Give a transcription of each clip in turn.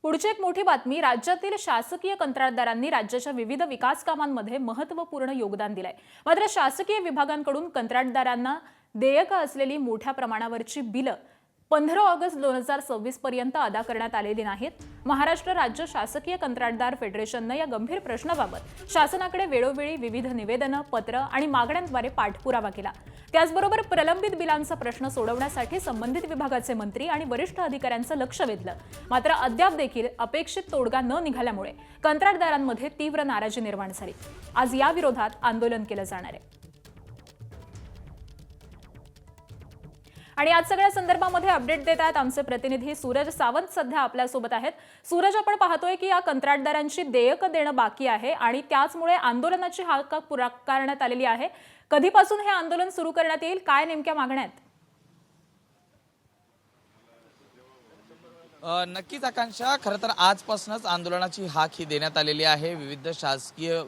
पुढची एक मोठी बातमी, राज्यातील शासकीय कंत्राटदारांनी राज्याच्या विविध विकास कामांमध्ये महत्त्वपूर्ण योगदान दिलंय। मात्र शासकीय विभागांकडून कंत्राटदारांना देयक असलेली मोठ्या प्रमाणावरची बिलं 15 ऑगस्ट 2026 पर्यंत अदा करण्यात आलेली नाहीत। महाराष्ट्र राज्य शासकीय कंत्राटदार फेडरेशनने या गंभीर प्रश्नाबाबत शासनाकडे वेळोवेळी विविध निवेदनं, पत्र आणि मागण्यांद्वारे पाठपुरावा केला। त्याचबरोबर प्रलंबित बिलांचा प्रश्न सोडवण्यासाठी संबंधित विभागाचे मंत्री आणि वरिष्ठ अधिकाऱ्यांचं लक्ष वेधलं। मात्र अद्याप देखील अपेक्षित तोडगा न निघाल्यामुळे कंत्राटदारांमध्ये तीव्र नाराजी निर्माण झाली। आज या विरोधात आंदोलन केलं जाणार आहे। आणि आज सगळ्या संदर्भामध्ये अपडेट देत आहेत आमचे प्रतिनिधी सूरज सावंत सध्या आपल्या सोबत आहेत। सूरज, आपण पाहतोय की या कंत्राटदारांची देयक देणं बाकी आहे आणि त्याचमुळे आंदोलनाची हाक पुकारण्यात आलेली आहे। कधीपासून हे आंदोलन सुरू करण्यात येईल, काय नेमक्या मागण्या आहेत? नक्कीच आकांक्षा, खरं तर आजपासूनच आंदोलनाची हाक ही देण्यात आलेली आहे। विविध शासकीय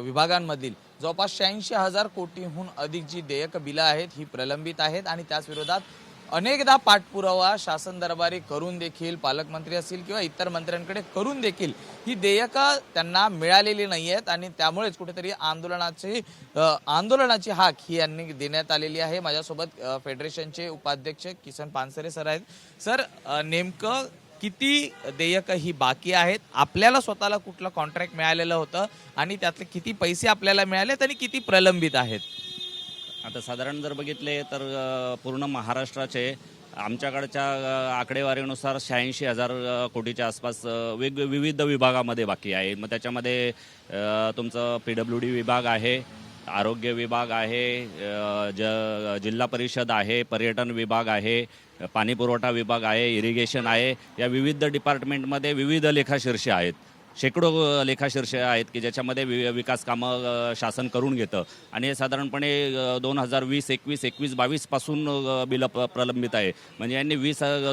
विभागांमधील जवळपास 86,000 कोटीहून अधिक जी देयक बिलं आहेत ही प्रलंबित आहेत आणि त्याच विरोधात अनेकदा पाठपुरावा शासन दरबारी करून देखील, पालकमंत्री असतील किंवा इतर मंत्र्यांकडे करून देखील ही देयकं त्यांना मिळालेली नाही आहेत आणि त्यामुळेच कुठेतरी आंदोलनाची हाक ही यांनी देण्यात आलेली आहे। माझ्यासोबत फेडरेशनचे उपाध्यक्ष किसन पानसरे सर आहेत। सर, नेमकं किती देयक ही बाकी आहेत, आपल्याला स्वतःला कुठलं कॉन्ट्रॅक्ट मिळालेलं होतं आणि त्यातले किती पैसे आपल्याला मिळालेत आणि किती प्रलंबित आहेत? आता साधारण जर बघितले तर पूर्ण महाराष्ट्राचे आमच्याकडच्या आकडेवारीनुसार 86,000 कोटीच्या आसपास विविध विभागामध्ये बाकी आहे। मग त्याच्यामध्ये तुमचं PWD विभाग आहे, आरोग्य विभाग आहे, जिल्हा परिषद आहे, पर्यटन विभाग आहे, पाणी पुरवठा विभाग आहे, इरिगेशन आहे। या विविध डिपार्टमेंटमध्ये विविध लेखाशीर्षे आहेत, शेकडो लेखाशीर्षे आहेत की ज्याच्यामध्ये विकास कामं शासन करून घेतं आणि हे साधारणपणे 2020, 21, 22 पासून बिलं प्रलंबित आहे। म्हणजे यांनी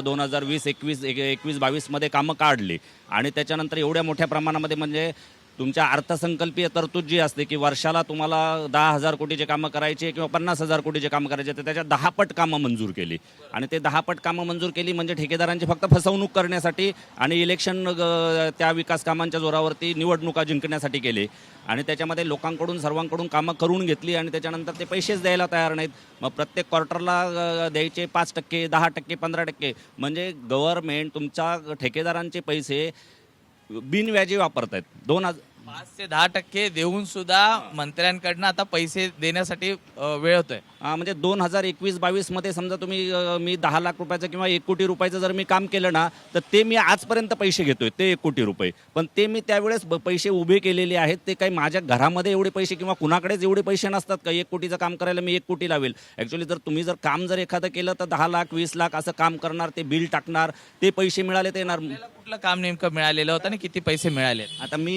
2020, 21, 22 मध्ये कामं काढली आणि त्याच्यानंतर एवढ्या मोठ्या प्रमाणामध्ये म्हणजे तुमच्या अर्थसंकल्पीय तरतूद जी असते की वर्षाला तुम्हाला 10,000 कोटीचे कामं करायचे किंवा 50,000 कोटीचे कामं करायचे, तर त्याच्या 10 पट कामं मंजूर केली आणि ते 10 पट कामं मंजूर केली म्हणजे ठेकेदारांची फक्त फसवणूक करण्यासाठी आणि इलेक्शन त्या विकास कामांच्या जोरावरती निवडणुका जिंकण्यासाठी केले आणि त्याच्यामध्ये लोकांकडून सर्वांकडून कामं करून घेतली आणि त्याच्यानंतर ते पैसेच द्यायला तयार नाहीत। मग प्रत्येक क्वार्टरला द्यायचे 5%, 10%, 15%, म्हणजे गव्हर्नमेंट तुमच्या ठेकेदारांचे पैसे बिनव्याजी वापरत आहेत। 5 ते 10% देऊन सुद्धा मंत्र्यांकडनं आता पैसे देण्यासाठी वेळ होतोय। म्हणजे 2021-22 मध्ये समजा तुम्ही मी 10 लाख रुपयाचं किंवा 1 कोटी रुपयाचं जर मी काम केलं ना, तर ते मी आजपर्यंत पैसे घेतोय ते 1 कोटी रुपये, पण ते मी त्यावेळेस पैसे उभे केलेले आहेत। ते काही माझ्या घरामध्ये एवढे पैसे किंवा कुणाकडेच एवढे पैसे नसतात का 1 कोटीचं काम करायला मी 1 कोटी लावेल। ॲक्च्युली जर तुम्ही काम जर एखादं केलं तर 10 लाख 20 लाख असं काम करणार, ते बिल टाकणार, ते पैसे मिळाले ते येणार। कुठलं काम नेमकं मिळालेलं होतं आणि किती पैसे मिळाले? आता मी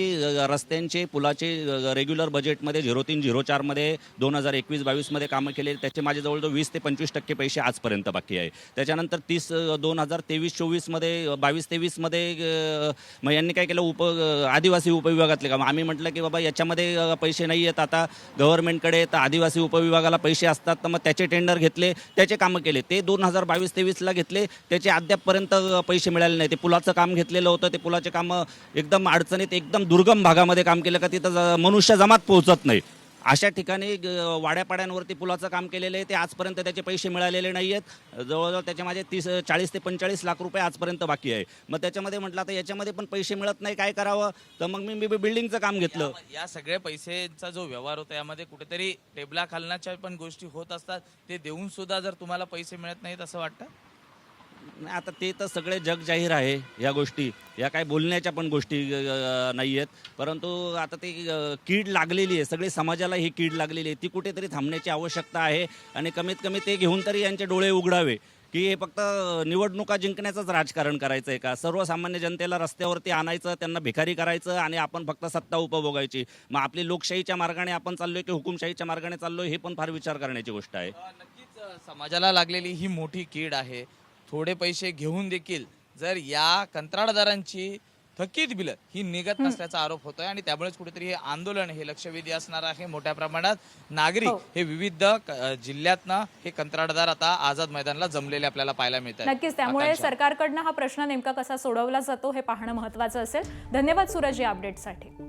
रस्त्यांचे, पुलाचे रेग्युलर बजेटमध्ये 03-04 मध्ये 2021-22 मध्ये कामं केले, त्याचे माझे जवळजवळ 20 ते 25% पैसे आजपर्यंत बाकी आहे। त्याच्यानंतर 2023-24 मध्ये 22-23 मध्ये मग यांनी काय केलं, आदिवासी उपविभागातले काम आम्ही म्हटलं की बाबा याच्यामध्ये पैसे नाही आहेत, आता गव्हर्नमेंटकडे तर आदिवासी उपविभागाला पैसे असतात, तर मग त्याचे टेंडर घेतले, त्याचे कामं केले, ते 2022-23ला घेतले, त्याचे अद्यापपर्यंत पैसे मिळाले नाही। ते पुलाचं काम घेतलेलं होतं, ते पुलाचे कामं एकदम अडचणीत, एकदम दुर्गम भागामध्ये काम केलं का तिथं मनुष्य जमात पोहोचत नाही, अशा ठिकाणी वाड्यापाड्यांवरती पुलाचं काम केलेलं आहे, ते आजपर्यंत त्याचे पैसे मिळालेले नाही आहेत। जवळजवळ त्याचे माझे 40 ते 45 लाख रुपये आजपर्यंत बाकी आहे। मग त्याच्यामध्ये म्हटलं आता याच्यामध्ये पण पैसे मिळत नाही, काय करावं, तर मग मी बिल्डिंगचं काम घेतलं। या सगळ्या पैशांचा जो व्यवहार होता यामध्ये कुठेतरी टेबला खालण्याच्या पण गोष्टी होत असतात, ते देऊन सुद्धा जर तुम्हाला पैसे मिळत नाहीत असं वाटतं? आता ते तर सगळे जग जाहीर आहे, या गोष्टी या काय बोलण्याच्या पण गोष्टी नाही आहेत, परंतु आता ते कीड लागलेली आहे, सगळे समाजाला ही कीड लागलेली आहे, ती कुठेतरी थांबण्याची आवश्यकता आहे आणि कमीत कमी ते घेऊन तरी यांचे डोळे उघडावे की हे फक्त निवडणुका जिंकण्याचंच राजकारण करायचं आहे का, सर्वसामान्य जनतेला रस्त्यावरती आणायचं, त्यांना भिकारी करायचं आणि आपण फक्त सत्ता उपभोगायची। मग आपली लोकशाहीच्या मार्गाने आपण चाललोय की हुकुमशाहीच्या मार्गाने चाललोय, हे पण फार विचार करण्याची गोष्ट आहे। नक्कीच समाजाला लागलेली ही मोठी कीड आहे। थोडे पैसे घेऊन देखील जर या कंत्राटदारांची थकीत बिलं ही निघत नसल्याचा आरोप होतोय आणि त्यामुळेच कुठेतरी हे आंदोलन हे लक्षवेधी असणार आहे. मोठ्या प्रमाणात नागरिक हे विविध जिल्ह्यातनं हे कंत्राटदार आता आझाद मैदानाला जमलेले आपल्याला पाहायला मिळतात. नक्कीच, त्यामुळे सरकारकडनं हा प्रश्न नेमका कसा सोडवला जातो हे पाहणं महत्त्वाचं असेल. धन्यवाद सूरज या अपडेटसाठी.